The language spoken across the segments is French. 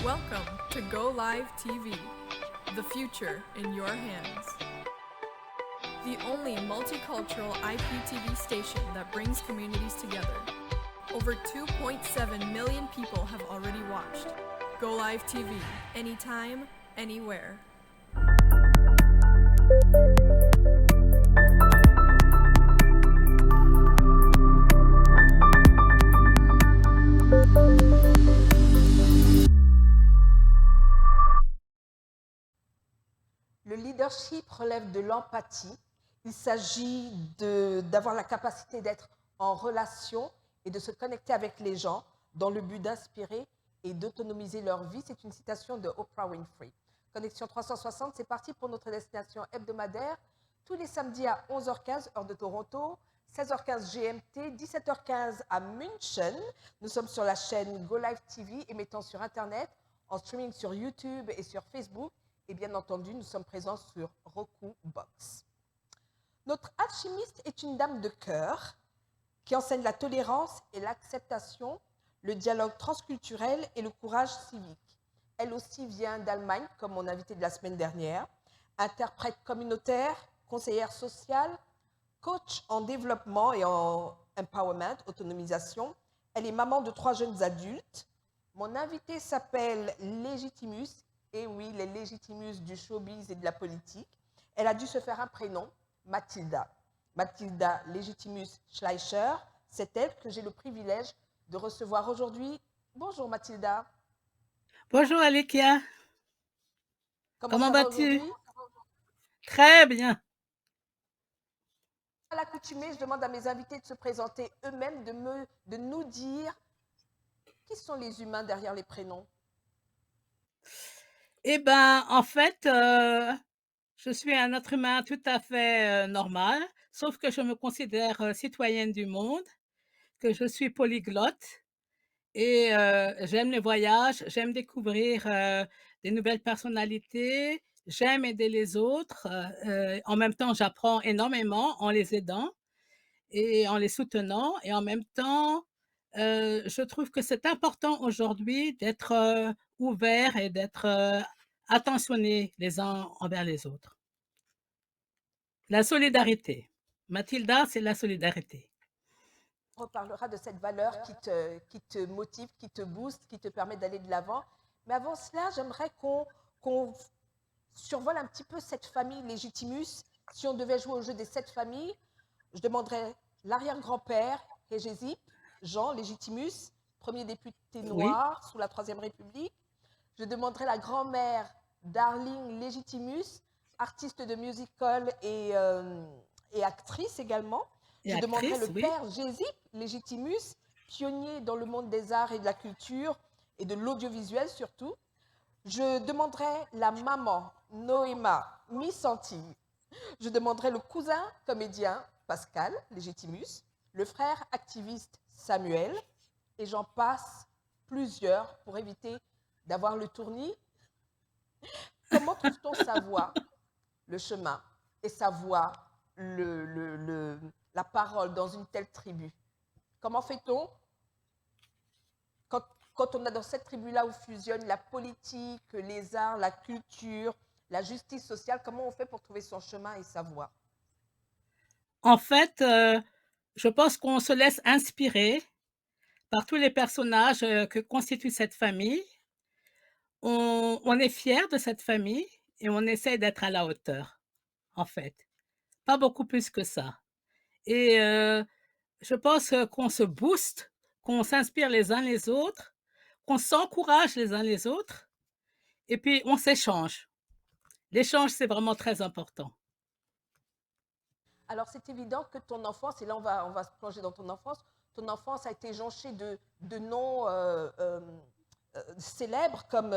Welcome to Go Live TV, the future in your hands. The only multicultural IPTV station that brings communities together. Over 2.7 million people have already watched. Go Live TV, anytime, anywhere. Le leadership relève de l'empathie. Il s'agit d'avoir la capacité d'être en relation et de se connecter avec les gens dans le but d'inspirer et d'autonomiser leur vie. C'est une citation de Oprah Winfrey. Connexion 360, c'est parti pour notre destination hebdomadaire. Tous les samedis à 11h15, heure de Toronto, 16h15 GMT, 17h15 à München. Nous sommes sur la chaîne Go Live TV, émettant sur Internet, en streaming sur YouTube et sur Facebook. Et bien entendu, nous sommes présents sur Roku Box. Notre alchimiste est une dame de cœur qui enseigne la tolérance et l'acceptation, le dialogue transculturel et le courage civique. Elle aussi vient d'Allemagne, comme mon invité de la semaine dernière, interprète communautaire, conseillère sociale, coach en développement et en empowerment, autonomisation. Elle est maman de 3 jeunes adultes. Mon invité s'appelle Légitimus. Et oui, les Légitimus du showbiz et de la politique. Elle a dû se faire un prénom, Mathilda. Mathilda Légitimus Schleicher, c'est elle que j'ai le privilège de recevoir aujourd'hui. Bonjour Mathilda. Bonjour Alekia. Comment vas-tu? Très bien. À l'accoutumée, je demande à mes invités de se présenter eux-mêmes, de nous dire qui sont les humains derrière les prénoms. Eh bien, en fait, je suis un être humain tout à fait normal, sauf que je me considère citoyenne du monde, que je suis polyglotte et j'aime les voyages, j'aime découvrir des nouvelles personnalités, j'aime aider les autres. En même temps, j'apprends énormément en les aidant et en les soutenant. Et en même temps, je trouve que c'est important aujourd'hui d'être ouvert et d'être attentionnés les uns envers les autres. La solidarité. Mathilda, c'est la solidarité. On reparlera de cette valeur qui te motive, qui te booste, qui te permet d'aller de l'avant. Mais avant cela, j'aimerais qu'on survole un petit peu cette famille Légitimus. Si on devait jouer au jeu des 7 familles, je demanderais l'arrière-grand-père, Hégésip, Jean Légitimus, premier député noir sous la Troisième République. Je demanderais la grand-mère, Darling Légitimus, artiste de musical et actrice également. Je demanderais le père Gésip Légitimus, pionnier dans le monde des arts et de la culture et de l'audiovisuel surtout. Je demanderais la maman, Noéma Missanti. Je demanderais le cousin comédien, Pascal Légitimus, le frère activiste Samuel, et j'en passe plusieurs pour éviter d'avoir le tournis. Comment trouve-t-on sa voix, le chemin, et sa voix, la parole dans une telle tribu? Comment fait-on quand on est dans cette tribu-là où fusionnent la politique, les arts, la culture, la justice sociale, comment on fait pour trouver son chemin et sa voix? En fait, je pense qu'on se laisse inspirer par tous les personnages que constitue cette famille. On est fier de cette famille et on essaie d'être à la hauteur, en fait. Pas beaucoup plus que ça. Et je pense qu'on se booste, qu'on s'inspire les uns les autres, qu'on s'encourage les uns les autres, et puis on s'échange. L'échange, c'est vraiment très important. Alors, c'est évident que ton enfance, et là on va se plonger dans ton enfance a été jonchée de noms célèbres, comme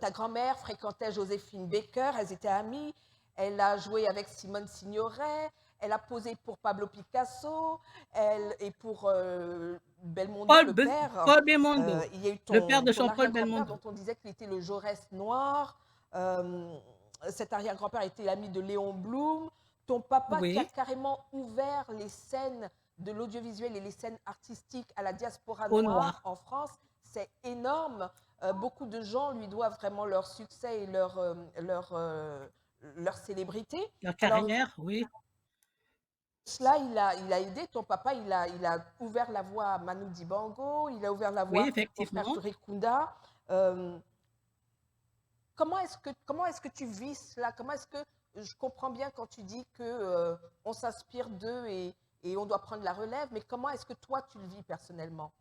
ta grand-mère fréquentait Joséphine Baker, elles étaient amies, elle a joué avec Simone Signoret, elle a posé pour Pablo Picasso, et pour Belmondo, le père. Paul Belmondo, il y a eu le père de ton Jean-Paul arrière-grand-père Belmondo. dont on disait qu'il était le Jaurès noir. Cet arrière-grand-père était l'ami de Léon Blum. Ton papa qui a carrément ouvert les scènes de l'audiovisuel et les scènes artistiques à la diaspora noire en France, c'est énorme. beaucoup de gens lui doivent vraiment leur succès et leur célébrité. Leur Alors, carrière, oui. cela, il a aidé ton papa, il a ouvert la voie à Manu Dibango, il a ouvert la Oui, voie au frère effectivement. Touré Kunda. Comment est-ce que tu vis cela? Comment est-ce que je comprends bien quand tu dis que on s'inspire d'eux et on doit prendre la relève, mais comment est-ce que toi tu le vis personnellement?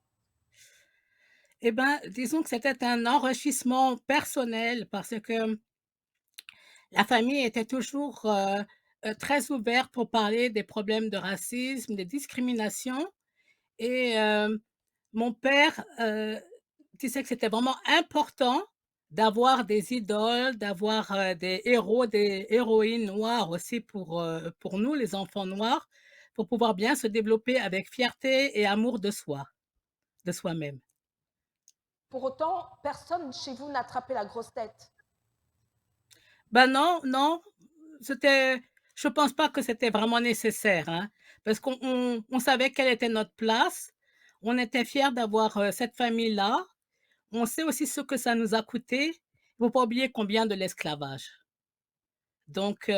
Eh ben, disons que c'était un enrichissement personnel parce que la famille était toujours, très ouverte pour parler des problèmes de racisme, des discriminations et mon père, disait que c'était vraiment important d'avoir des idoles, d'avoir, des héros, des héroïnes noires aussi pour nous, les enfants noirs, pour pouvoir bien se développer avec fierté et amour de soi, de soi-même. Pour autant, personne chez vous n'a attrapé la grosse tête. Ben non, non, c'était je pense pas que c'était vraiment nécessaire, hein, parce qu'on savait quelle était notre place. On était fiers d'avoir, cette famille-là. On sait aussi ce que ça nous a coûté. Il ne faut pas oublier qu'on vient de l'esclavage. Donc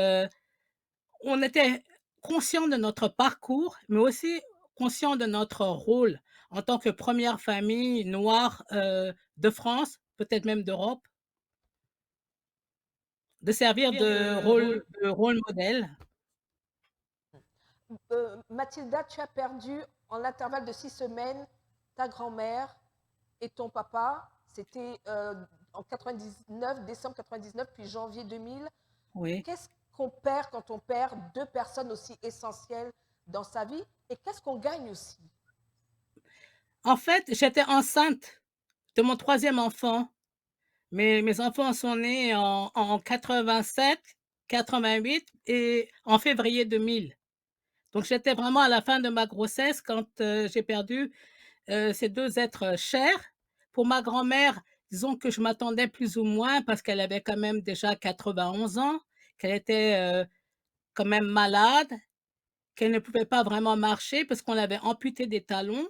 on était conscients de notre parcours, mais aussi conscients de notre rôle en tant que première famille noire, de France, peut-être même d'Europe, de servir de rôle modèle. Mathilda, tu as perdu en l'intervalle de 6 semaines ta grand-mère et ton papa. C'était en 99, décembre 99, puis janvier 2000. Oui. Qu'est-ce qu'on perd quand on perd deux personnes aussi essentielles dans sa vie et qu'est-ce qu'on gagne aussi? En fait, j'étais enceinte de mon troisième enfant. Mes enfants sont nés en 87, 88 et en février 2000. Donc j'étais vraiment à la fin de ma grossesse quand, j'ai perdu, ces 2 êtres chers. Pour ma grand-mère, disons que je m'attendais plus ou moins parce qu'elle avait quand même déjà 91 ans, qu'elle était, quand même malade, qu'elle ne pouvait pas vraiment marcher parce qu'on l'avait amputée des talons.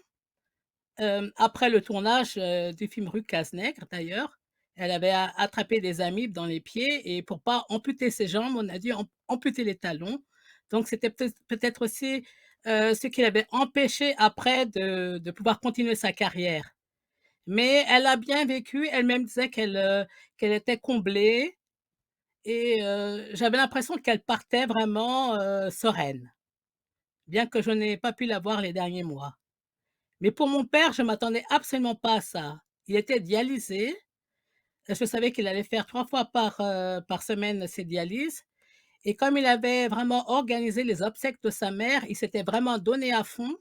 Après le tournage, du film Rue Casse-Nègre d'ailleurs, elle avait attrapé des amibes dans les pieds et pour pas amputer ses jambes, on a dû amputer les talons. Donc c'était peut-être aussi, ce qui l'avait empêchée après de pouvoir continuer sa carrière. Mais elle a bien vécu, elle-même disait qu'elle était comblée et j'avais l'impression qu'elle partait vraiment, sereine, bien que je n'ai pas pu la voir les derniers mois. Mais pour mon père, je m'attendais absolument pas à ça. Il était dialysé, je savais qu'il allait faire 3 fois par semaine ses dialyses et comme il avait vraiment organisé les obsèques de sa mère, il s'était vraiment donné à fond.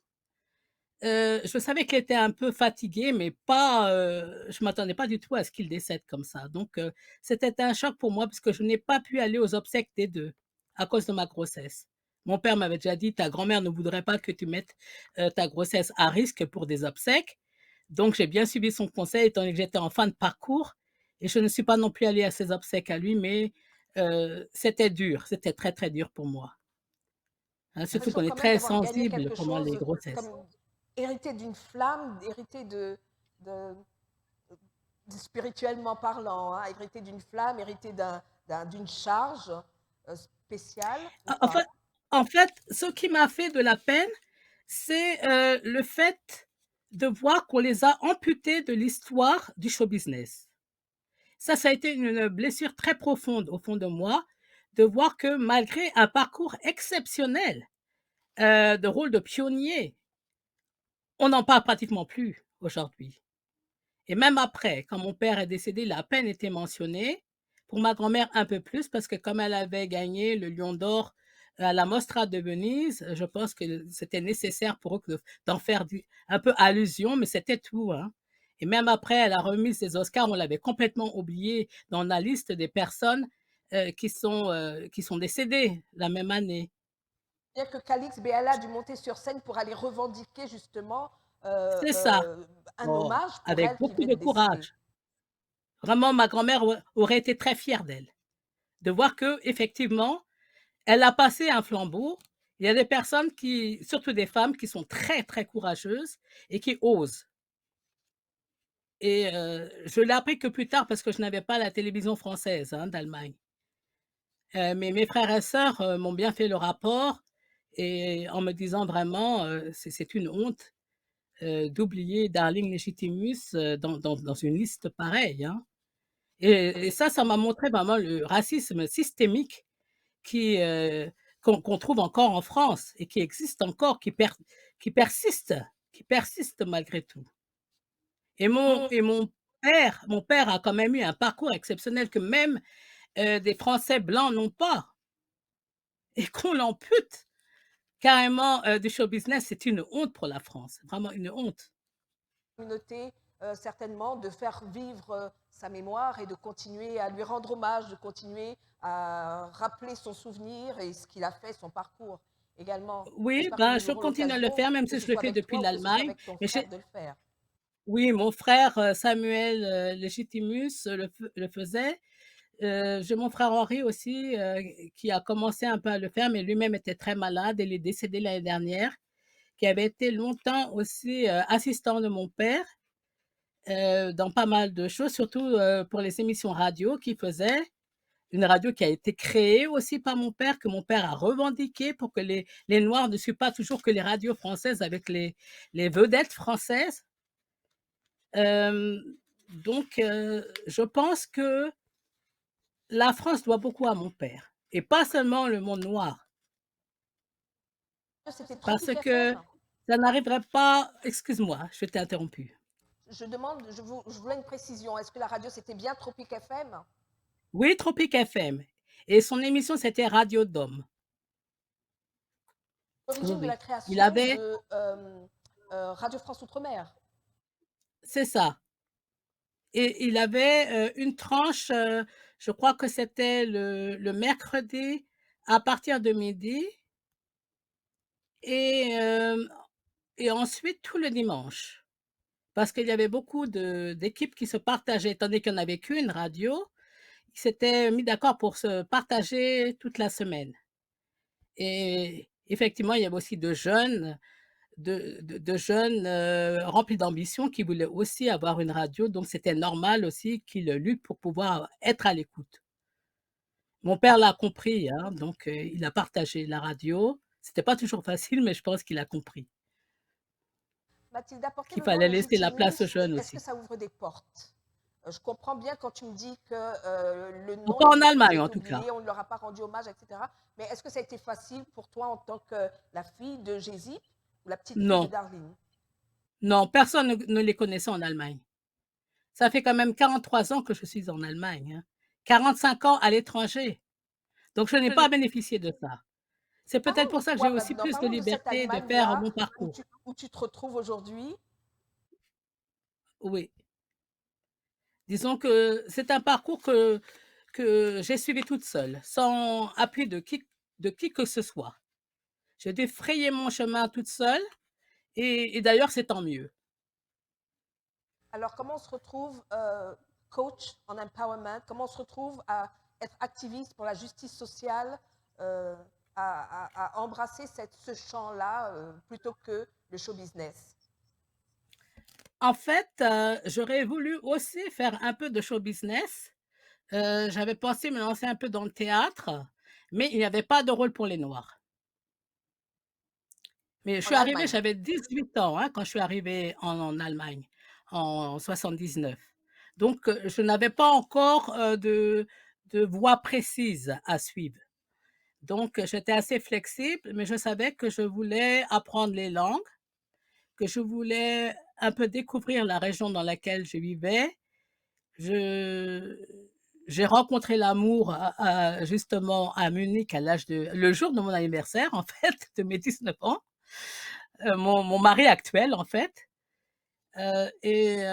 Je savais qu'il était un peu fatigué, mais pas, je m'attendais pas du tout à ce qu'il décède comme ça. Donc c'était un choc pour moi parce que je n'ai pas pu aller aux obsèques des 2 à cause de ma grossesse. Mon père m'avait déjà dit: «Ta grand-mère ne voudrait pas que tu mettes, ta grossesse à risque pour des obsèques». Donc j'ai bien suivi son conseil étant donné que j'étais en fin de parcours et je ne suis pas non plus allée à ses obsèques à lui, mais c'était dur, c'était très, très dur pour moi, hein, surtout L'impression qu'on quand est même très d'avoir gagné sensible quelque pendant les chose grossesses. comme hérité d'une flamme, hérité de, spirituellement parlant, hein, hérité d'une flamme, hérité d'une charge spéciale ou En fait pas? en fait, ce qui m'a fait de la peine, c'est, le fait de voir qu'on les a amputés de l'histoire du show business. Ça a été une blessure très profonde au fond de moi, de voir que malgré un parcours exceptionnel, de rôle de pionnier, on n'en parle pratiquement plus aujourd'hui et même après, quand mon père est décédé, il a à peine été mentionné. Pour ma grand-mère, un peu plus parce que comme elle avait gagné le Lion d'or à la Mostra de Venise, je pense que c'était nécessaire pour eux que d'en faire du un peu allusion, mais c'était tout, hein et même après à la remise des Oscars, on l'avait complètement oublié dans la liste des personnes, qui sont décédées la même année. Bien que Calix Béala a dû monter sur scène pour aller revendiquer justement C'est ça. un Oh, hommage pour avec elle qui beaucoup venait de de décéder. courage. Vraiment, ma grand-mère aurait été très fière d'elle, de voir que effectivement elle a passé un flambeau. Il y a des personnes qui surtout des femmes qui sont très, très courageuses et qui osent. Et je l'ai appris que plus tard parce que je n'avais pas la télévision française, hein, d'Allemagne. Mais mes frères et sœurs, m'ont bien fait le rapport et en me disant vraiment, c'est une honte, d'oublier Darling Legitimus, dans une liste pareille, hein. Et ça m'a montré vraiment le racisme systémique qui, qu'on trouve encore en France et qui existe encore, qui persiste qui persiste malgré tout. Et mon père a quand même eu un parcours exceptionnel que même, des Français blancs n'ont pas et qu'on l'ampute carrément, du show business, c'est une honte pour la France, vraiment une honte. Communauté, certainement, de faire vivre sa mémoire et de continuer à lui rendre hommage, de continuer à rappeler son souvenir et ce qu'il a fait, son parcours également. Oui, J'espère que ben, nous je aurons continue à le l'occasion, faire, même que si ce je le soit fais avec depuis toi ou que ce soit l'Allemagne, avec ton mais frère, de le faire. oui, mon frère, Samuel, Legitimus, le faisait. J'ai mon frère Henri aussi, qui a commencé un peu à le faire, mais lui-même était très malade. Il est décédé l'année dernière, qui avait été longtemps aussi, assistant de mon père, dans pas mal de choses, surtout, pour les émissions radio qu'il faisait. Une radio qui a été créée aussi par mon père, que mon père a revendiquée pour que les noirs ne suivent pas toujours que les radios françaises avec les vedettes françaises. Hem, donc je pense que la France doit beaucoup à mon père et pas seulement le monde noir, C'était parce Tropic que FM. ça n'arriverait pas excuse-moi, je t'ai interrompu. Je demande, je voulais une précision. Est-ce que la radio, c'était bien Tropic FM? Oui, Tropic FM et son émission, c'était Radio Dôme. Oui, L'origine de oui. la Il création avait de Radio France Outre-mer. c'est ça. Et il avait, une tranche, je crois que c'était le mercredi à partir de midi et et ensuite tout le dimanche. Parce qu'il y avait beaucoup d'équipes qui se partageaient, étant donné qu'il n'y en avait qu'une radio, ils s'étaient mis d'accord pour se partager toute la semaine. Et effectivement, il y avait aussi de jeunes, remplis d'ambition qui voulaient aussi avoir une radio, donc c'était normal aussi qu'ils luttent pour pouvoir être à l'écoute. Mon père l'a compris, hein, donc il a partagé la radio. C'était pas toujours facile, mais je pense qu'il a compris Mathilde, apporter qu'il le nom fallait laisser la place aux Légitimus, jeunes est-ce que aussi. ça ouvre des portes? Je comprends bien quand tu me dis que le nom Pas en Légitimus Allemagne, en est tout cas. oublié, on ne leur a pas rendu hommage, etc. Mais est-ce que ça a été facile pour toi en tant que la fille de Jésus ou la petite fille de Non, Darlene? non, personne ne les connaissait en Allemagne. Ça fait quand même 43 ans que je suis en Allemagne, hein. 45 ans à l'étranger, donc je n'ai pas bénéficié de ça. C'est peut-être pour ça que j'ai Toi aussi maintenant, plus de parlons de cette liberté de faire Allemagne-là mon parcours. où tu te retrouves aujourd'hui. Oui, disons que c'est un parcours que j'ai suivi toute seule, sans appui de qui que ce soit. J'ai dû frayer mon chemin toute seule et d'ailleurs, c'est tant mieux. Alors, comment on se retrouve coach en empowerment? Comment on se retrouve à être activiste pour la justice sociale, euh, à embrasser ce champ-là plutôt que le show business? En fait, j'aurais voulu aussi faire un peu de show business. J'avais pensé me lancer un peu dans le théâtre, mais il n'y avait pas de rôle pour les noirs. Mais je En suis arrivée, Allemagne. j'avais 18 ans, hein, quand je suis arrivée en Allemagne, en 79. Donc je n'avais pas encore, de voie précise à suivre. Donc j'étais assez flexible, mais je savais que je voulais apprendre les langues, que je voulais un peu découvrir la région dans laquelle je vivais. Je j'ai rencontré l'amour justement à Munich à l'âge de le jour de mon anniversaire en fait, de mes 19 ans, mon mari actuel en fait, et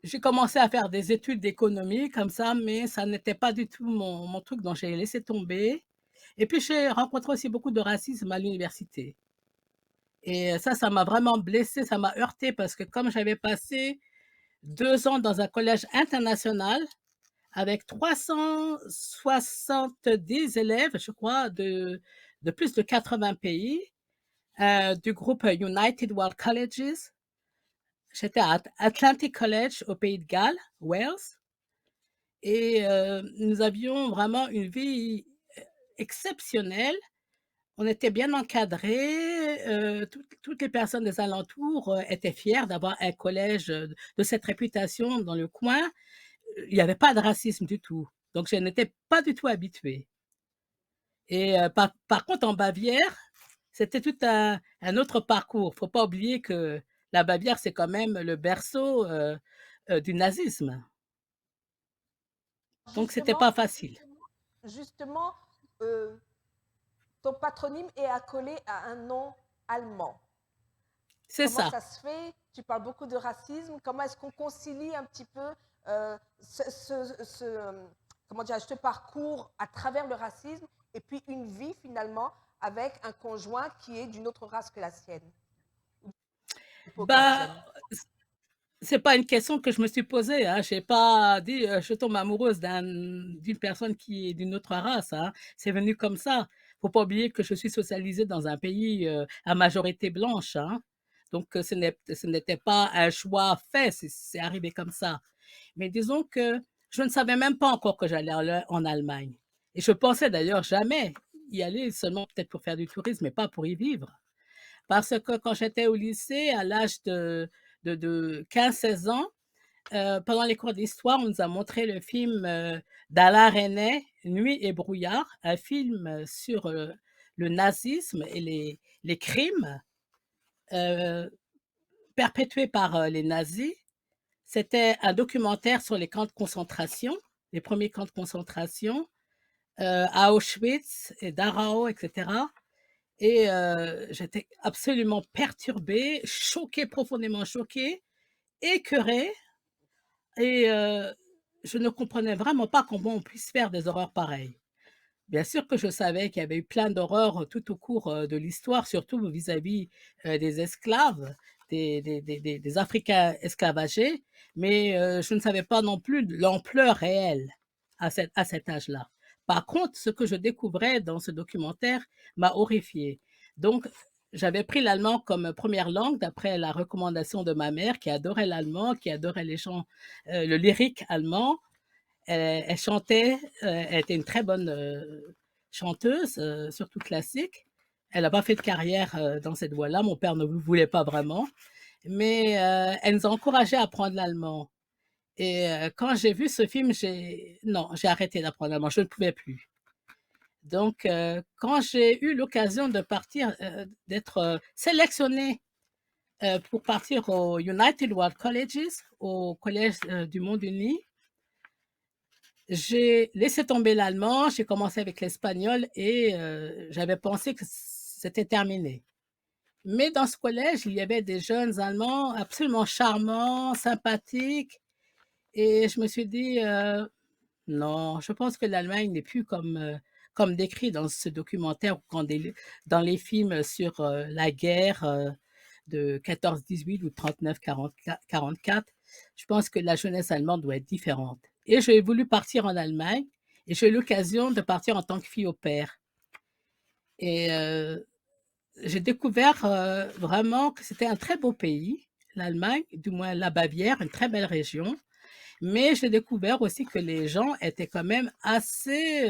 j'ai commencé à faire des études d'économie comme ça, mais ça n'était pas du tout mon truc, donc j'ai laissé tomber et puis j'ai rencontré aussi beaucoup de racisme à l'université et ça m'a vraiment blessée, ça m'a heurtée parce que comme j'avais passé 2 ans dans un collège international avec 370 élèves, je crois, de plus de 80 pays, du groupe United World Colleges. J'étais à Atlantic College au Pays de Galles, Wales, et nous avions vraiment une vie exceptionnelle. On était bien encadrés, toutes les personnes des alentours, étaient fières d'avoir un collège, de cette réputation dans le coin. Il y avait pas de racisme du tout, donc je n'étais pas du tout habituée. Et par contre en Bavière, c'était tout un autre parcours. Faut pas oublier que la Bavière, c'est quand même le berceau, du nazisme, donc c'était Justement, pas facile. justement, euh, ton patronyme est accolé à un nom allemand. C'est Comment ça. ça se fait? Tu parles beaucoup de racisme. Comment est-ce qu'on concilie un petit peu comment dire, ce parcours à travers le racisme et puis une vie finalement avec un conjoint qui est d'une autre race que la sienne, Bah, caucasienne? c'est pas une question que je me suis posée, hein. J'ai pas dit, je tombe amoureuse d'une personne qui est d'une autre race, hein. C'est venu comme ça. Faut pas oublier que je suis socialisée dans un pays, à majorité blanche, hein. Donc, ce n'était pas un choix fait, c'est arrivé comme ça. Mais disons que je ne savais même pas encore que j'allais en Allemagne, et je pensais d'ailleurs jamais y aller, seulement peut-être pour faire du tourisme, mais pas pour y vivre. Parce que quand j'étais au lycée, à l'âge de 15-16 ans, pendant les cours d'histoire, on nous a montré le film, d'Alain Resnais, Nuit et brouillard, un film, sur, le nazisme et les crimes, heu, perpétués par, les nazis. C'était un documentaire sur les camps de concentration, les premiers camps de concentration, à Auschwitz et Dachau, et cetera. Et j'étais absolument perturbée, choquée, profondément choquée, écœurée, et je ne comprenais vraiment pas comment on puisse faire des horreurs pareilles. Bien sûr que je savais qu'il y avait eu plein d'horreurs tout au cours, de l'histoire, surtout vis-à-vis, des esclaves, des Africains esclavagés, mais je ne savais pas non plus de l'ampleur réelle à cet âge-là. Par contre, ce que je découvrais dans ce documentaire m'a horrifiée. Donc j'avais pris l'allemand comme première langue d'après la recommandation de ma mère qui adorait l'allemand, qui adorait les chants, le lyrique allemand. Elle chantait, elle était une très bonne, chanteuse, surtout classique. Elle n'a pas fait de carrière, dans cette voie-là. Mon père ne voulait pas vraiment, mais elle nous a encouragés à apprendre l'allemand, et quand j'ai vu ce film, j'ai arrêté d'apprendre l'allemand, je ne pouvais plus. Donc quand j'ai eu l'occasion de partir, d'être, sélectionnée, pour partir au United World Colleges, au collège, du monde uni, j'ai laissé tomber l'allemand, j'ai commencé avec l'espagnol, et j'avais pensé que c'était terminé. Mais dans ce collège, il y avait des jeunes Allemands absolument charmants, sympathiques, et je me suis dit, «Non, je pense que l'Allemagne n'est plus comme décrit dans ce documentaire ou dans les films sur, la guerre, de 14-18 ou 39-44. Je pense que la jeunesse allemande doit être différente», et j'ai voulu partir en Allemagne, et j'ai eu l'occasion de partir en tant que fille au pair, et j'ai découvert, vraiment que c'était un très beau pays, l'Allemagne, du moins la Bavière, une très belle région. Mais j'ai découvert aussi que les gens étaient quand même assez,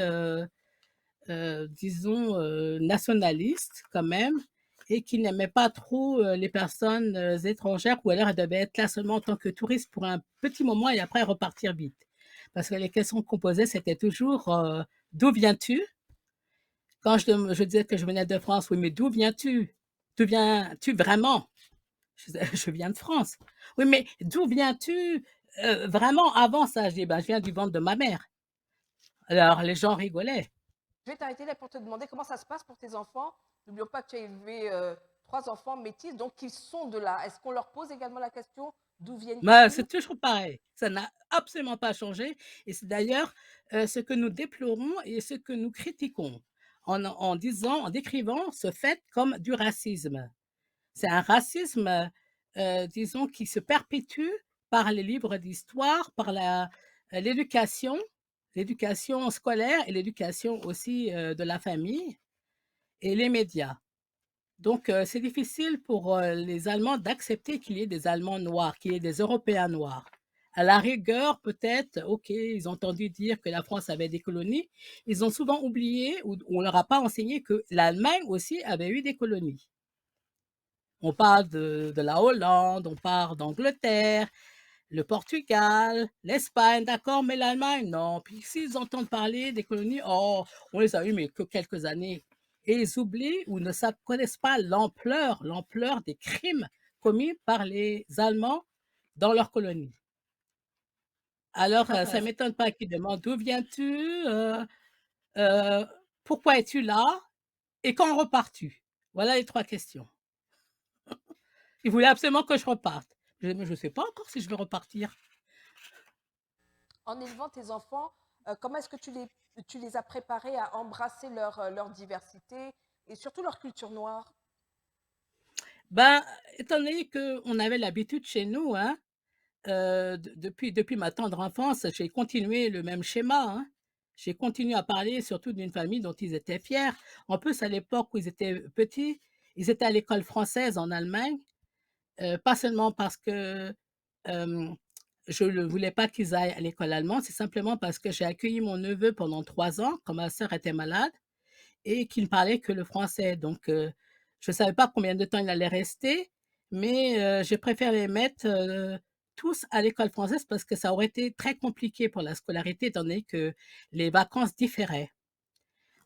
disons, nationalistes quand même, et qu'ils n'aimaient pas trop, les personnes, étrangères, ou alors elles devaient être là seulement en tant que touristes pour un petit moment et après repartir vite. Parce que les questions qu'on posait, c'était toujours, «D'où viens-tu?» Quand je disais que je venais de France: «Oui, mais d'où viens-tu? D'où viens-tu vraiment?» Je disais: «Je viens de France». «Oui, mais d'où viens-tu, vraiment avant ça?» Je dis: «Ben, je viens du ventre de ma mère». Alors les gens rigolaient. Je vais t'arrêter là pour te demander comment ça se passe pour tes enfants. N'oublions pas que tu as élevé 3 enfants métis, donc ils sont de là. Est-ce qu'on leur pose également la question d'où Mais viennent-ils? c'est toujours pareil, ça n'a absolument pas changé, et c'est d'ailleurs, ce que nous déplorons et ce que nous critiquons en décrivant ce fait comme du racisme. C'est un racisme, disons, qui se perpétue par les livres d'histoire, par l'éducation, l'éducation scolaire et l'éducation aussi, de la famille et les médias. Donc, c'est difficile pour, les Allemands d'accepter qu'il y ait des Allemands noirs, qu'il y ait des Européens noirs. À la rigueur, peut-être, OK, ils ont entendu dire que la France avait des colonies. Ils ont souvent oublié ou on leur a pas enseigné que l'Allemagne aussi avait eu des colonies. On parle de la Hollande, on parle d'Angleterre, le Portugal, l'Espagne, d'accord, mais l'Allemagne, non. Puis s'ils entendent parler des colonies, oh, on les a eues, mais que quelques années. Et ils oublient ou ne connaissent pas l'ampleur des crimes commis par les Allemands dans leurs colonies. Alors, ça ne m'étonne pas qu'ils demandent d'où viens-tu, euh, pourquoi es-tu là et quand repars-tu? Voilà les trois questions. Ils voulaient absolument que je reparte. Mais je ne sais pas encore si je vais repartir. En élevant tes enfants, comment est-ce que tu les as préparés à embrasser leur diversité et surtout leur culture noire? Ben, étant donné qu'on avait l'habitude chez nous, hein, depuis ma tendre enfance, j'ai continué le même schéma, hein. J'ai continué à parler surtout d'une famille dont ils étaient fiers. En plus, à l'époque où ils étaient petits, ils étaient à l'école française en Allemagne, pas seulement parce que, hem, je ne voulais pas qu'ils aillent à l'école allemande, c'est simplement parce que j'ai accueilli mon neveu pendant 3 ans quand ma sœur était malade et qu'il ne parlait que le français. Donc, je ne savais pas combien de temps il allait rester, mais, j'ai préféré les mettre, tous à l'école française parce que ça aurait été très compliqué pour la scolarité étant donné que les vacances différaient.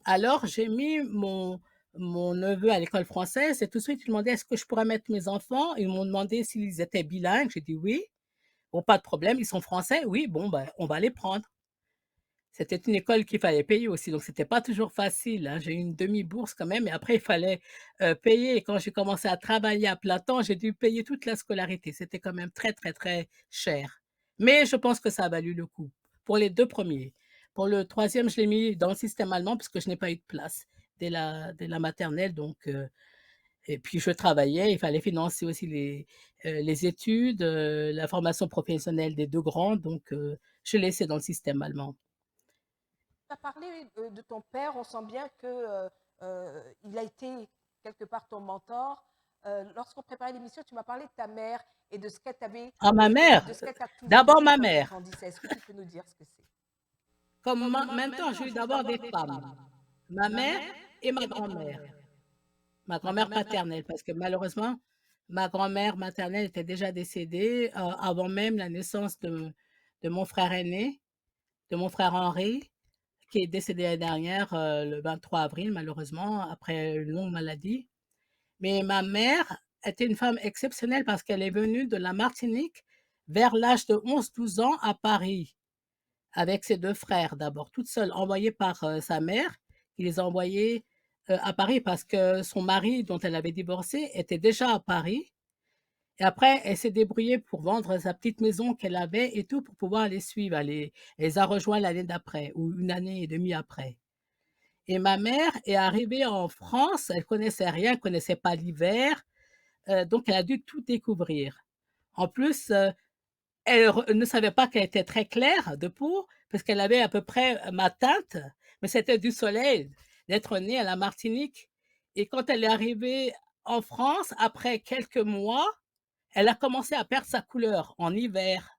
Alors j'ai mis mon neveu à l'école française et tout de suite, il demandait: «Est-ce que je pourrais mettre mes enfants?» Ils m'ont demandé s'ils étaient bilingues, j'ai dit: «Oui». «Bon, pas de problème, ils sont français?» «Oui». «Bon, ben, on va les prendre». C'était une école qu'il fallait payer aussi, donc c'était pas toujours facile, hein. J'ai eu une demi-bourse quand même et après il fallait, payer et quand j'ai commencé à travailler à plein temps, j'ai dû payer toute la scolarité. C'était quand même très, très, très cher. Mais je pense que ça a valu le coup, pour les 2 premiers. Pour le troisième, je l'ai mis dans le système allemand parce que je n'ai pas eu de place dès la maternelle donc et puis je travaillais, il fallait financer aussi les études, la formation professionnelle des 2 grands donc je l'ai laissé dans le système allemand. Tu as parlé de ton père, on sent bien qu'il a été quelque part ton mentor. Lorsqu'on préparait l'émission, tu m'as parlé de ta mère et de ce qu'elle t'avait Ah, ma et mère, de ce qu'elle t'a toujours d'abord dit ma quand tu mère. grandissais. Est-ce que tu peux nous dire ce que c'est? Comme en même temps, j'ai eu d'abord des femmes, ma mère et ma grand-mère. Ma grand-mère paternelle, parce que malheureusement, ma grand-mère maternelle était déjà décédée, avant même la naissance de mon frère aîné, de mon frère Henri, qui est décédé l'année dernière, le 23 avril malheureusement, après une longue maladie. Mais ma mère était une femme exceptionnelle parce qu'elle est venue de la Martinique vers l'âge de 11 12 ans à Paris. Avec ses 2 frères d'abord, toute seule, envoyée par, sa mère, qui les a envoyés, à Paris parce que son mari dont elle avait divorcé était déjà à Paris et après elle s'est débrouillée pour vendre sa petite maison qu'elle avait et tout pour pouvoir les suivre. Elle les a rejoints l'année d'après ou une année et demie après et ma mère est arrivée en France, elle connaissait rien, elle connaissait pas l'hiver, donc elle a dû tout découvrir. En plus, elle ne savait pas qu'elle était très claire de peau, parce qu'elle avait à peu près ma teinte, mais c'était du soleil, d'être née à la Martinique et quand elle est arrivée en France, après quelques mois, elle a commencé à perdre sa couleur en hiver,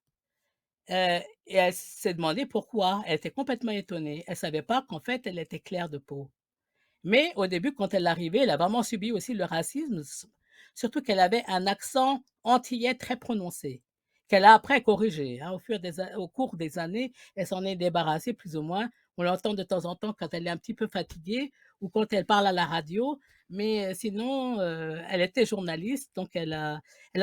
et elle s'est demandé pourquoi. Elle était complètement étonnée. Elle savait pas qu'en fait, elle était claire de peau. Mais au début, quand elle est arrivée, elle a vraiment subi aussi le racisme, surtout qu'elle avait un accent antillais très prononcé, qu'elle a après corrigé, hein, au cours des années, elle s'en est débarrassée plus ou moins. On l'entend de temps en temps quand elle est un petit peu fatiguée ou quand elle parle à la radio, mais sinon, elle était journaliste, donc elle a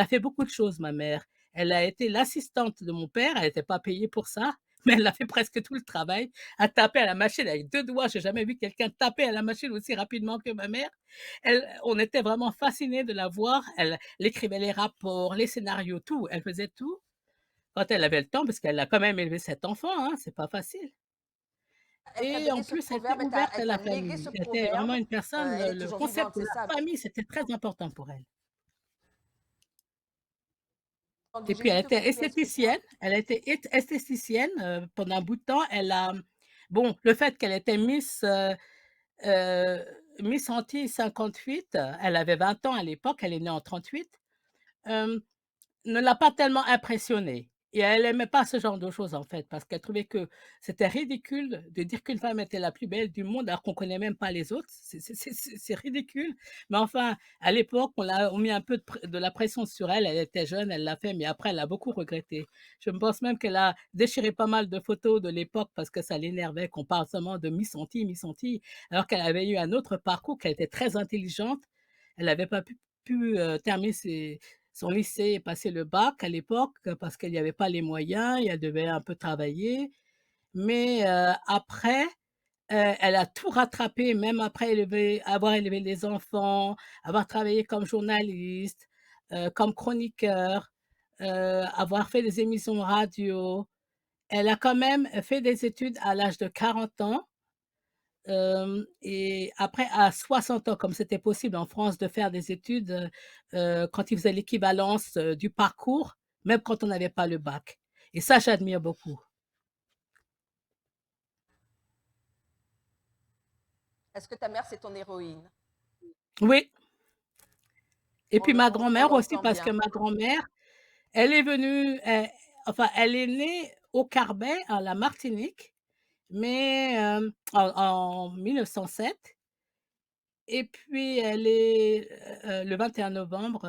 fait beaucoup de choses, ma mère. Elle a été l'assistante de mon père, elle n'était pas payée pour ça, mais elle a fait presque tout le travail à taper à la machine avec 2 doigts. J'ai jamais vu quelqu'un taper à la machine aussi rapidement que ma mère. On était vraiment fascinés de la voir. Elle écrivait les rapports, les scénarios, tout. Elle faisait tout quand elle avait le temps, parce qu'elle a quand même élevé 7 enfants, hein, c'est pas facile. Elle t'a Et en donné ce plus, elle était proverbe, ouverte elle à t'a la légué ce famille. Elle était vraiment proverbe. une personne, Elle est le toujours concept vivante, de c'est la ça. famille, c'était très important pour elle. Et J'ai puis dû elle te était couper, excuse-moi. esthéticienne, elle a été esthéticienne, pendant un bout de temps. Le fait qu'elle était Miss, heu, Miss Antilles 58, elle avait 20 ans à l'époque, elle est née en 38. Hem, Ne l'a pas tellement impressionnée et elle aimait pas ce genre de choses, en fait, parce qu'elle trouvait que c'était ridicule de dire qu'une femme était la plus belle du monde alors qu'on connaît même pas les autres. C'est ridicule, mais enfin, à l'époque, on mis un peu de la pression sur elle. Elle était jeune, elle l'a fait, mais après elle a beaucoup regretté. Je me pense même qu'elle a déchiré pas mal de photos de l'époque parce que ça l'énervait qu'on parle seulement de Miss Antilles, alors qu'elle avait eu un autre parcours, qu'elle était très intelligente. Elle n'avait pas terminer son lycée et passer le bac à l'époque, parce qu'il y avait pas les moyens et elle devait un peu travailler. Mais, après, elle a tout rattrapé, même après avoir élevé les enfants, avoir travaillé comme journaliste, comme chroniqueur, avoir fait des émissions radio. Elle a quand même fait des études à l'âge de 40 ans. Et après à 60 ans, comme c'était possible en France de faire des études, quand ils faisaient l'équivalence, du parcours, même quand on n'avait pas le bac, et ça, j'admire beaucoup. Est-ce que ta mère, c'est ton héroïne? Oui, et puis ma On grand-mère aussi, l'entend parce que bien. ma grand-mère, elle est venue, enfin, elle est née au Carbet, à la Martinique, mais, en 1907, et puis elle est, le 21 novembre,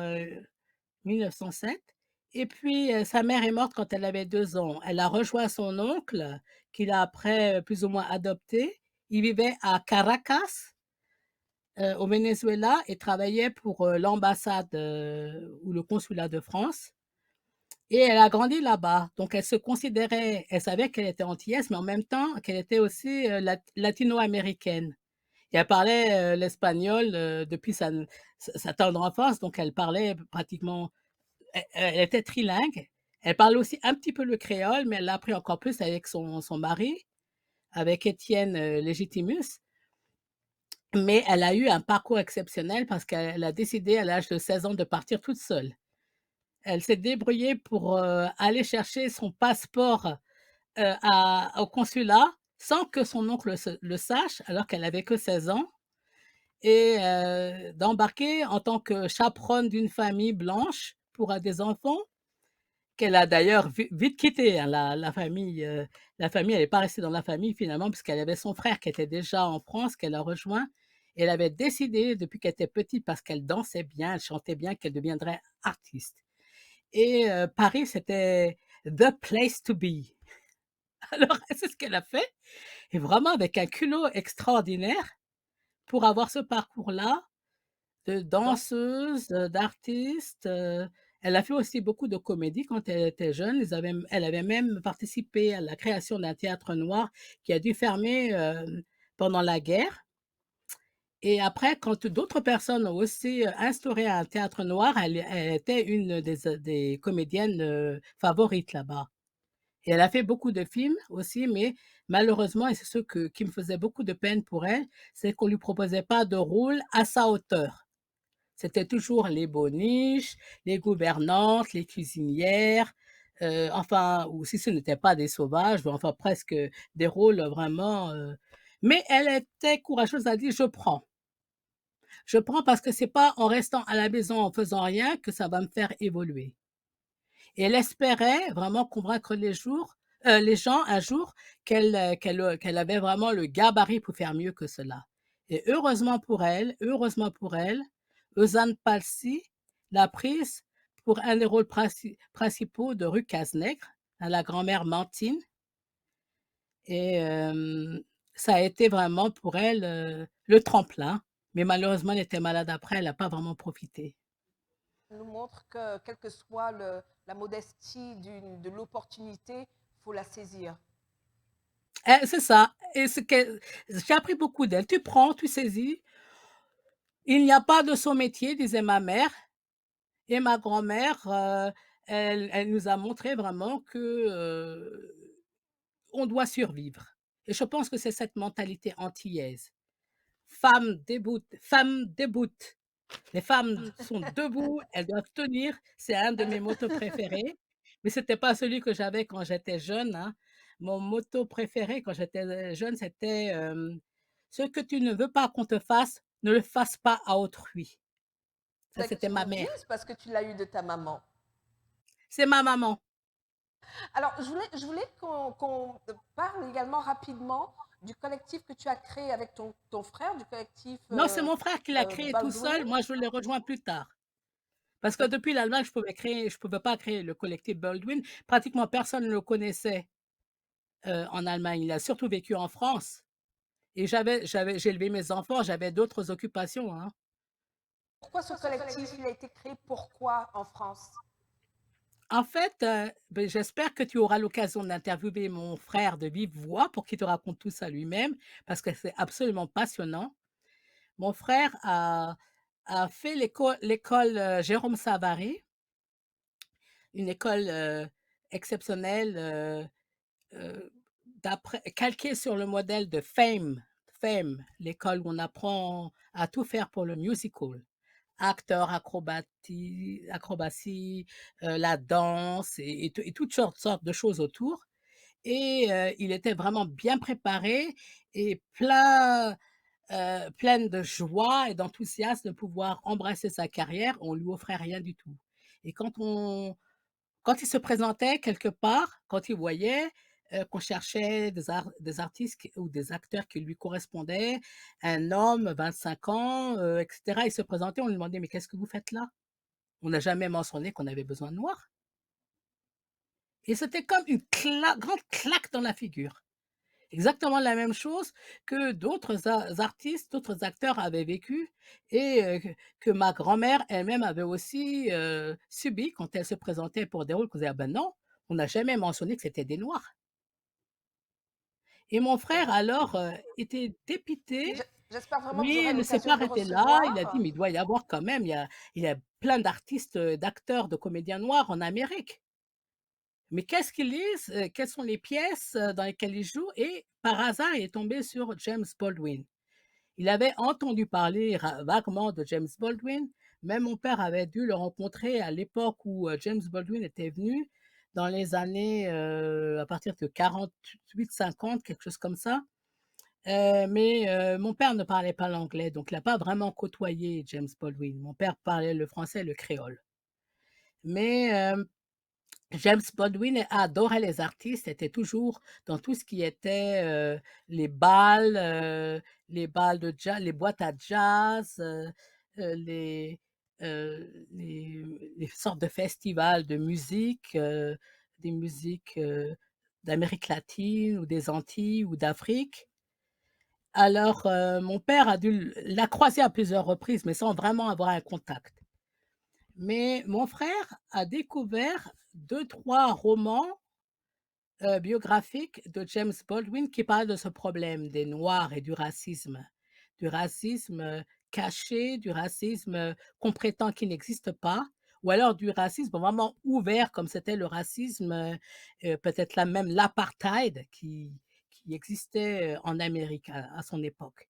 1907, et puis, sa mère est morte quand elle avait 2 ans. Elle a rejoint son oncle, qu'il a après, plus ou moins adopté. Il vivait à Caracas, au Venezuela, et travaillait pour, l'ambassade, ou le consulat de France, et elle a grandi là-bas. Donc elle savait qu'elle était antillaise, mais en même temps qu'elle était aussi, latino-américaine, et elle parlait, l'espagnol, depuis sa tendre enfance, donc elle parlait pratiquement. Elle était trilingue. Elle parle aussi un petit peu le créole, mais elle l'a appris encore plus avec son mari, avec Étienne, Légitimus. Mais elle a eu un parcours exceptionnel parce qu'elle a décidé à l'âge de 16 ans de partir toute seule. Elle s'est débrouillée pour, aller chercher son passeport, au consulat sans que son oncle le sache, alors qu'elle avait que 16 ans, et d'embarquer en tant que chaperonne d'une famille blanche pour, des enfants. Qu'elle a d'ailleurs vite quitté, hein, la famille, elle est pas restée dans la famille finalement puisqu'elle avait son frère qui était déjà en France, qu'elle a rejoint, et elle avait décidé depuis qu'elle était petite, parce qu'elle dansait bien, elle chantait bien, qu'elle deviendrait artiste, et Paris, c'était the place to be. Alors c'est ce qu'elle a fait, et vraiment avec un culot extraordinaire pour avoir ce parcours-là de Donc, danseuse, d'artiste, elle a fait aussi beaucoup de comédie quand elle était jeune. Elle avait même participé à la création d'un théâtre noir qui a dû fermer, pendant la guerre, et après quand d'autres personnes ont aussi, instauré un théâtre noir, elle était une des comédiennes, favorites là-bas, et elle a fait beaucoup de films aussi, mais malheureusement, et c'est ce qui me faisait beaucoup de peine pour elle, c'est qu'on lui proposait pas de rôle à sa hauteur. C'était toujours les boniches, les gouvernantes, les cuisinières, enfin, ou si ce n'était pas des sauvages, ou enfin presque des rôles vraiment, mais elle était courageuse, elle a dit: «Je prends. Je prends parce que c'est pas en restant à la maison en faisant rien que ça va me faire évoluer», et elle espérait vraiment convaincre les gens un jour qu'elle avait vraiment le gabarit pour faire mieux que cela, et heureusement pour elle, Eusanne Palsy l'a prise pour un des rôles principaux de Rue Casse-Nègre, à la grand-mère Mantine, et ça a été vraiment pour elle, le tremplin, mais malheureusement, elle était malade après, elle n'a pas vraiment profité. ça nous montre que, quelle que soit la modestie de l'opportunité, il faut la saisir. C'est ça, et ce que j'ai appris beaucoup d'elle. Tu prends, tu saisis. «Il n'y a pas de son métier», disait ma mère, et ma grand-mère, elle nous a montré vraiment que, on doit survivre, et je pense que c'est cette mentalité antillaise. Femme déboute. Les femmes sont debout, elles doivent tenir. C'est un de mes mottos préférés, mais c'était pas celui que j'avais quand j'étais jeune, hein. Mon motto préféré quand j'étais jeune, c'était, «Ce que tu ne veux pas qu'on te fasse, ne le fasse pas à autrui. Ça, Que c'était tu ma nous mère. dises parce que tu l'as eu de ta maman. C'est ma maman. Alors, je voulais qu'on parle également rapidement du collectif que tu as créé avec ton frère, du collectif Non, c'est mon frère qui l'a créé tout Baldwin. seul. Moi, je l'ai rejoint plus tard. Parce que depuis l'Allemagne, je pouvais pas créer le collectif Baldwin. Pratiquement personne ne le connaissait, en Allemagne. Il a surtout vécu en France et j'ai élevé mes enfants, j'avais d'autres occupations, hein. Pourquoi ce collectif, il a été créé pourquoi en France? En fait, j'espère que tu auras l'occasion d'interviewer mon frère de vive voix pour qu'il te raconte tout ça lui-même, parce que c'est absolument passionnant. Mon frère a fait l'école, Jérôme Savary, une école, exceptionnelle, d'après calquée sur le modèle de Fame, l'école où on apprend à tout faire pour le musical. Acteur, acrobatie, la danse et toutes sortes de choses autour et il était vraiment bien préparé et plein de joie et d'enthousiasme de pouvoir embrasser sa carrière. On lui offrait rien du tout et quand il se présentait quelque part, quand il voyait, qu'on cherchait des artistes qui ou des acteurs qui lui correspondaient, un homme, 25 ans, et cetera, il se présentait, on lui demandait: «Mais qu'est-ce que vous faites là?» On n'a jamais mentionné qu'on avait besoin de noirs et c'était comme une grande claque dans la figure. Exactement la même chose que d'autres artistes, d'autres acteurs avaient vécu et que ma grand-mère elle-même avait aussi, subi quand elle se présentait pour des rôles qu'on disait: «Ah ben non, on n'a jamais mentionné que c'était des noirs» et mon frère alors, était dépité, J'espère vraiment que mais j'aurai ne s'est pas l'occasion de le arrêté là. Il a dit: recevoir. «Mais il doit y avoir quand même, il y a plein d'artistes, d'acteurs, de comédiens noirs en Amérique. Mais qu'est-ce qu'ils lisent? Quelles sont les pièces, dans lesquelles ils jouent?» Et par hasard, il est tombé sur James Baldwin. Il avait entendu parler vaguement de James Baldwin, mais mon père avait dû le rencontrer à l'époque où James Baldwin était venu, dans les années, à partir de 48-50, quelque chose comme ça. Mais mon père ne parlait pas l'anglais, donc il n'a pas vraiment côtoyé James Baldwin. Mon père parlait le français et le créole. Mais James Baldwin adorait les artistes, était toujours dans tout ce qui était, les balles de jazz, les boîtes à jazz, heu, les, les sortes de festivals de musique, des musiques, d'Amérique latine ou des Antilles ou d'Afrique. Alors, mon père a dû l'a croisé à plusieurs reprises, mais sans vraiment avoir un contact. Mais mon frère a découvert 2-3 romans, biographiques de James Baldwin qui parlent de ce problème des noirs et du racisme, caché, du racisme, qu'on prétend qu'il n'existe pas ou alors du racisme vraiment ouvert comme c'était le racisme, peut-être là même l'apartheid qui existait, en Amérique à son époque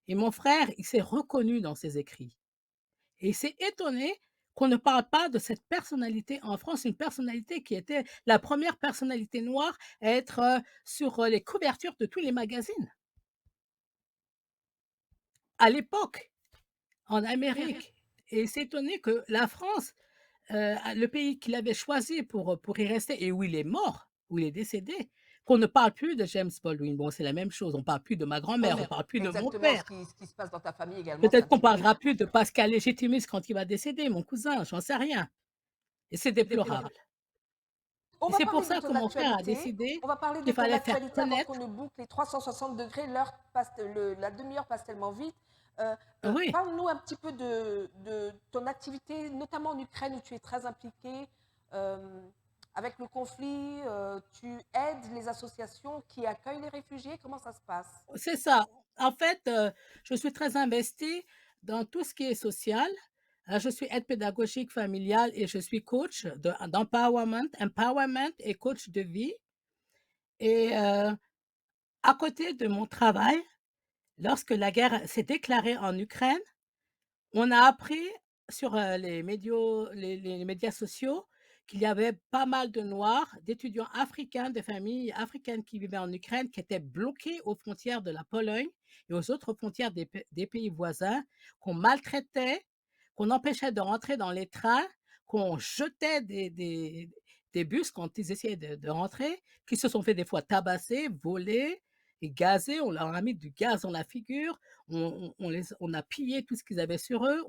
et mon frère, il s'est reconnu dans ses écrits. Et il s'est étonné qu'on ne parle pas de cette personnalité en France, une personnalité qui était la première personnalité noire à être, sur, les couvertures de tous les magazines, à l'époque, en Amérique et il s'est étonné que la France, le pays qu'il avait choisi pour y rester et où il est mort, où il est décédé, qu'on ne parle plus de James Baldwin. Bon, c'est la même chose, on parle plus de ma grand-mère, on parle plus de mon Exactement père. ce qui se passe dans ta famille également, c'est Peut-être un qu'on petit peu. parlera plus de Pascal Légitimus quand il va décéder, mon cousin, j'en sais rien et c'est déplorable. On Et va c'est pour parler de ça que ton mon frère a actualité. décidé On va parler de qu'il ton fallait faire actualité avant qu'on connaître ne boucle les 360 degrés. La demi-heure passe tellement vite. oui, Parle-nous un petit peu de ton activité, notamment en Ukraine où tu es très impliqué. Avec le conflit, tu aides les associations qui accueillent les réfugiés. Comment ça se passe? c'est ça. En fait, je suis très investie dans tout ce qui est social. Je suis aide pédagogique familiale et je suis coach empowerment et coach de vie et à côté de mon travail, lorsque la guerre s'est déclarée en Ukraine, on a appris sur, les médias sociaux qu'il y avait pas mal de Noirs, d'étudiants africains, de familles africaines qui vivaient en Ukraine, qui étaient bloqués aux frontières de la Pologne et aux autres frontières des pays voisins, qu'on maltraitait, qu'on empêchait de rentrer dans les trains, qu'on jetait des bus quand ils essayaient de rentrer, qui se sont fait des fois tabasser, voler et gazer. On leur a mis du gaz dans la figure, on a pillé tout ce qu'ils avaient sur eux,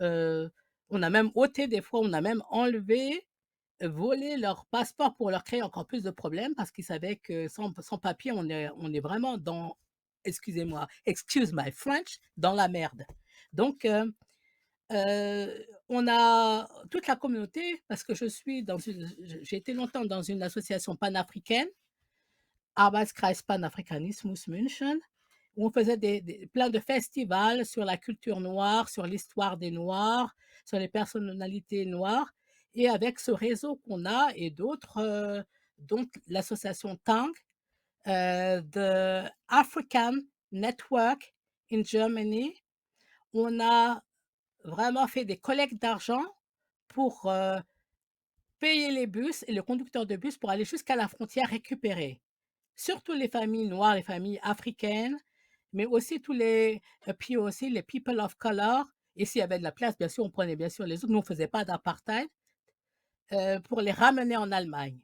euh, on a même ôté des fois, on a même enlevé, volé leur passeport pour leur créer encore plus de problèmes parce qu'ils savaient que sans papier, on est vraiment dans, excusez-moi, excuse my French, dans la merde. Donc, on a toute la communauté, parce que j'ai été longtemps dans une association panafricaine, Arbeitskreis Panafrikanismus München, où on faisait plein de festivals sur la culture noire, sur l'histoire des Noirs, sur les personnalités noires. Et avec ce réseau qu'on a et d'autres, dont l'association TANG, the African Network in Germany, on a vraiment fait des collectes d'argent pour payer les bus et le conducteur de bus pour aller jusqu'à la frontière récupérer. Surtout les familles noires, les familles africaines, mais aussi tous les POC, les people of color. Et s'il y avait de la place, bien sûr, on prenait bien sûr les autres. Nous, on ne faisait pas d'apartheid pour les ramener en Allemagne.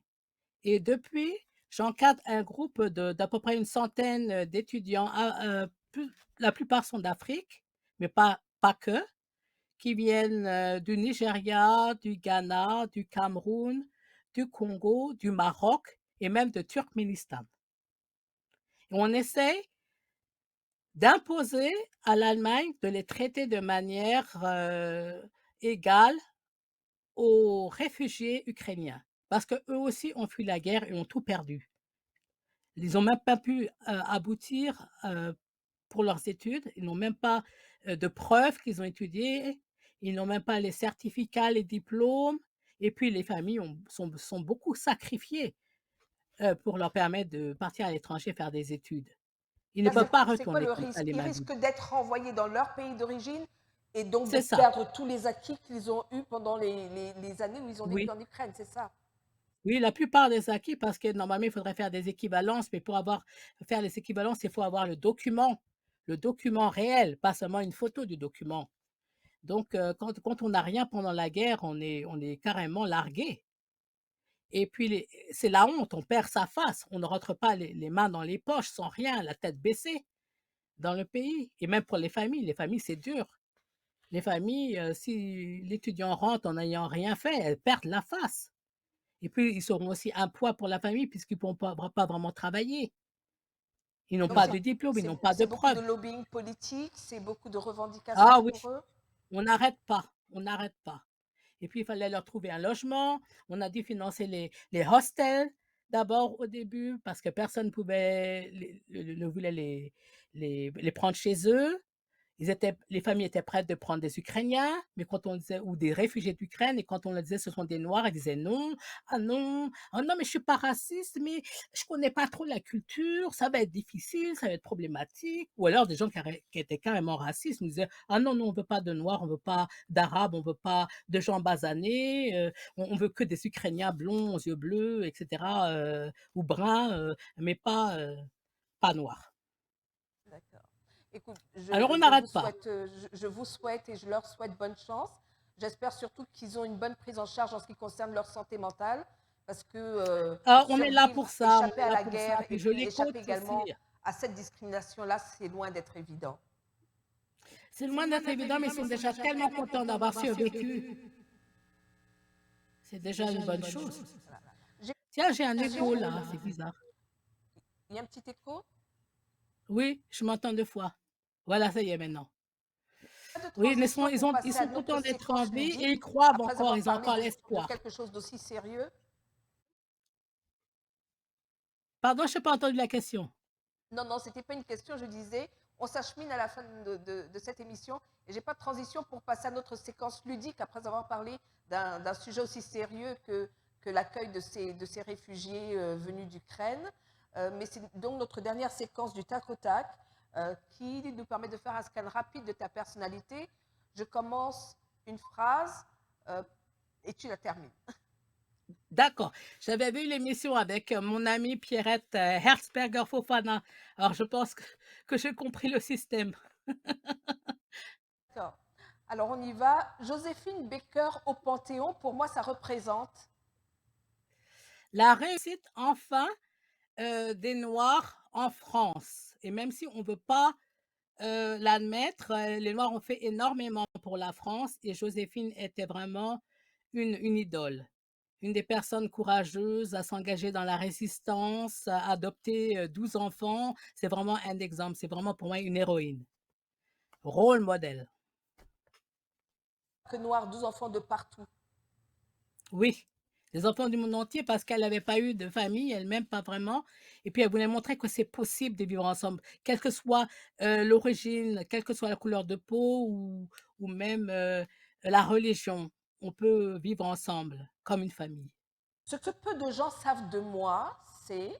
Et depuis, j'encadre un groupe d'à peu près une centaine d'étudiants. La plupart sont d'Afrique, mais pas que, qui viennent du Nigeria, du Ghana, du Cameroun, du Congo, du Maroc et même de Turkménistan. Et on essaie d'imposer à l'Allemagne de les traiter de manière égale aux réfugiés ukrainiens, parce qu'eux aussi ont fui la guerre et ont tout perdu. Ils n'ont même pas pu aboutir pour leurs études, ils n'ont même pas de preuves qu'ils ont étudié, ils n'ont même pas les certificats, les diplômes, et puis les familles sont beaucoup sacrifiées pour leur permettre de partir à l'étranger faire des études. Ils ne peuvent pas C'est quoi retourner le comme ça risque? les Ils mains vides. risquent d'être renvoyés dans leur pays d'origine et donc de C'est ça, perdre tous les acquis qu'ils ont eus pendant les années où ils ont vécu oui. en Ukraine, c'est ça? Oui, la plupart des acquis, parce que normalement, il faudrait faire des équivalences, mais pour faire les équivalences, il faut avoir le document réel, pas seulement une photo du document. Donc, quand on n'a rien pendant la guerre, on est carrément largué. Et puis, c'est la honte, on perd sa face, on ne rentre pas les mains dans les poches, sans rien, la tête baissée dans le pays. Et même pour les familles, c'est dur. Les familles, si l'étudiant rentre en n'ayant rien fait, elles perdent la face. Et puis, ils seront aussi un poids pour la famille puisqu'ils ne pourront pas vraiment travailler. Ils n'ont Donc pas de diplôme, ils n'ont pas de c'est beaucoup de preuves. lobbying politique, c'est beaucoup de revendications Ah oui, pour eux. on n'arrête pas, on n'arrête pas. Et puis, il fallait leur trouver un logement. On a dû financer les hostels d'abord au début parce que personne pouvait, ne voulait les prendre chez eux. Les familles étaient prêtes de prendre des Ukrainiens, mais quand on disait, ou des réfugiés d'Ukraine, et quand on leur disait ce sont des Noirs, ils disaient non, ah non, mais je suis pas raciste, mais je connais pas trop la culture, ça va être difficile, ça va être problématique. Ou alors des gens qui étaient carrément racistes nous disaient, ah non, non, on veut pas de Noirs, on veut pas d'Arabes, on veut pas de gens basanés, on veut que des Ukrainiens blonds, aux yeux bleus, etc., ou bruns, mais pas noirs. D'accord. Écoute, Alors on n'arrête pas. je vous souhaite et je leur souhaite bonne chance. J'espère surtout qu'ils ont une bonne prise en charge en ce qui concerne leur santé mentale, parce que Ah, on est là survivre, pour ça, on échapper est à là la pour ça. guerre et Puis je puis les échapper coach aussi. également à cette discrimination-là, c'est loin d'être évident. C'est loin d'être évident, mais ils sont déjà tellement contents d'avoir survécu. C'est déjà une bonne chose. Voilà. J'ai Tiens, j'ai un une écho question. là, c'est bizarre. Il y a un petit écho. Oui, je m'entends deux fois. Voilà, ça y est maintenant. Pas de Oui, mais transition pour ils passer à sont notre contents d'être en séquence vie et ludique, ils croient après encore, avoir ils ont parlé encore de l'espoir. quelque chose d'aussi sérieux. Pardon, je n'ai pas entendu la question. Non, non, ce n'était pas une question, je disais, on s'achemine à la fin de cette émission et je n'ai pas de transition pour passer à notre séquence ludique après avoir parlé d'un sujet aussi sérieux que l'accueil de ces réfugiés venus d'Ukraine. Mais c'est donc notre dernière séquence du tac au tac qui nous permet de faire un scan rapide de ta personnalité. Je commence une phrase et tu la termines. D'accord. J'avais vu l'émission avec, mon amie Pierrette, Herzberger-Fofana. Alors je pense que j'ai compris le système. D'accord. Alors on y va. Joséphine Baker au Panthéon, pour moi, ça représente. La réussite enfin, des Noirs en France et même si on ne veut pas, l'admettre, les Noirs ont fait énormément pour la France et Joséphine était vraiment une idole. Une des personnes courageuses à s'engager dans la résistance, à adopter, 12 enfants. C'est vraiment un exemple, c'est vraiment pour moi une héroïne. Rôle modèle. Que noir, 12 enfants de partout. Oui, les enfants du monde entier parce qu'elle n'avait pas eu de famille elle-même, pas vraiment et puis elle voulait montrer que c'est possible de vivre ensemble, quelle que soit, l'origine, quelle que soit la couleur de peau ou même, la religion. On peut vivre ensemble comme une famille. Ce que peu de gens savent de moi, c'est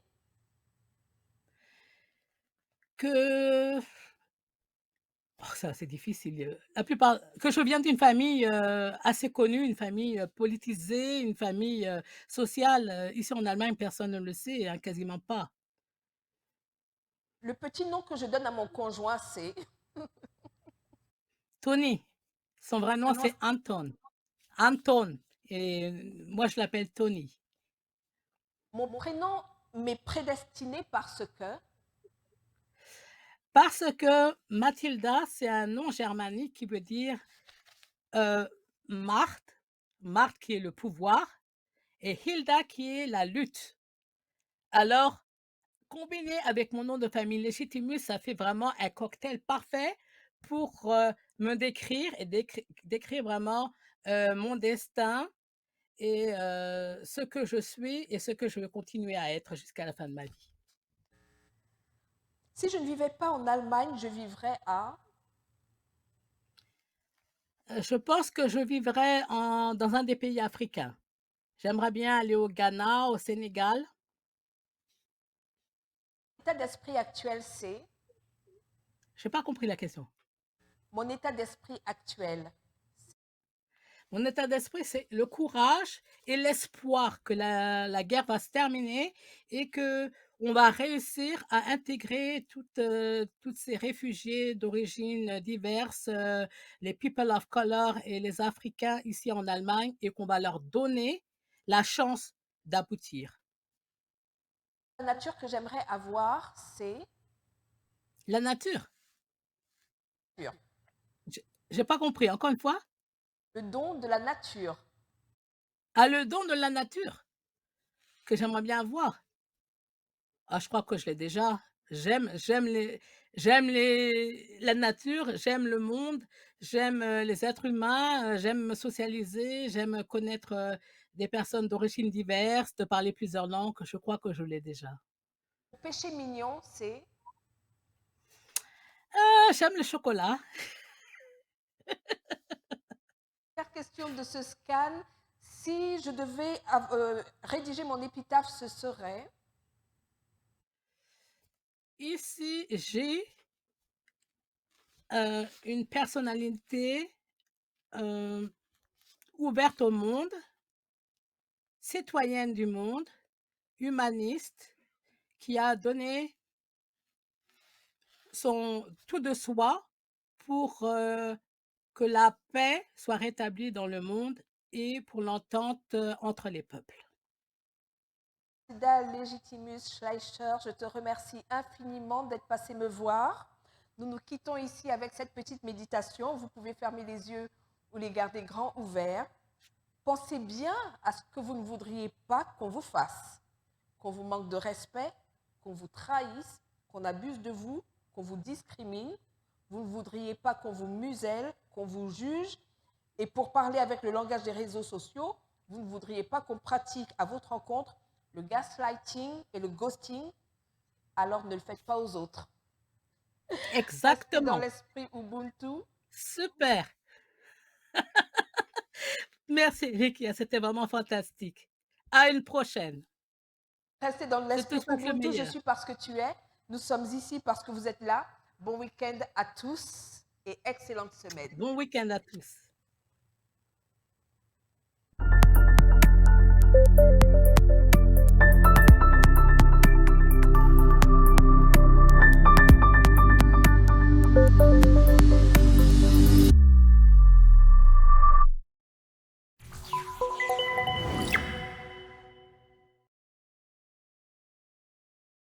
Que ça c'est difficile, la plupart que je viens d'une famille, assez connue, une famille, politisée, une famille, sociale, ici en Allemagne personne ne le sait, hein, quasiment pas. le petit nom que je donne à mon conjoint, c'est Tony, son vrai nom un nom. c'est Anton. Anton et moi je l'appelle Tony. Mon prénom m'est prédestiné Parce que Mathilda, c'est un nom germanique qui veut dire, heu, Marthe, Marthe qui est le pouvoir et Hilda qui est la lutte. Alors, combiné avec mon nom de famille Legitimus, ça fait vraiment un cocktail parfait pour, me décrire et décrire vraiment, mon destin et ce que je suis et ce que je veux continuer à être jusqu'à la fin de ma vie. si je ne vivais pas en Allemagne, je vivrais à. Je pense que je vivrais dans un des pays africains. J'aimerais bien aller au Ghana, au Sénégal. État d'esprit actuel, c'est. J'ai pas compris la question. Mon état d'esprit actuel. Mon état d'esprit, c'est le courage et l'espoir que la guerre va se terminer et que on va réussir à intégrer toutes ces réfugiés d'origines diverses, les people of color et les Africains ici en Allemagne et qu'on va leur donner la chance d'aboutir. La nature que j'aimerais avoir, c'est. La nature, j'ai pas compris, encore une fois? Le don de la nature. Ah, le don de la nature que j'aimerais bien avoir. Ah, je crois que je l'ai déjà. J'aime la nature, j'aime le monde, j'aime, les êtres humains, j'aime me socialiser, j'aime connaître, des personnes d'origines diverses, de parler plusieurs langues. Je crois que je l'ai déjà. Le péché mignon, c'est. Ah, j'aime le chocolat. Dernière question de ce scan. Si je devais rédiger mon épitaphe, ce serait. Ici, j'ai, une personnalité, heu, ouverte au monde, citoyenne du monde, humaniste, qui a donné son tout de soi pour, que la paix soit rétablie dans le monde et pour l'entente, entre les peuples. Ida Legitimus Schleicher, je te remercie infiniment d'être passé me voir. Nous nous quittons ici avec cette petite méditation. Vous pouvez fermer les yeux ou les garder grands ouverts. Pensez bien à ce que vous ne voudriez pas qu'on vous fasse, qu'on vous manque de respect, qu'on vous trahisse, qu'on abuse de vous, qu'on vous discrimine. Vous ne voudriez pas qu'on vous muselle, qu'on vous juge. Et pour parler avec le langage des réseaux sociaux, vous ne voudriez pas qu'on pratique à votre rencontre le gaslighting et le ghosting, alors ne le faites pas aux autres. Restez dans Exactement. l'esprit Ubuntu. Super. Merci Rikia, c'était vraiment fantastique. À une prochaine. Restez dans Je te l'esprit souhaite le Ubuntu. Je meilleur. suis parce que tu es. Nous sommes ici parce que vous êtes là. Bon week-end à tous et excellente semaine. Bon week-end à tous.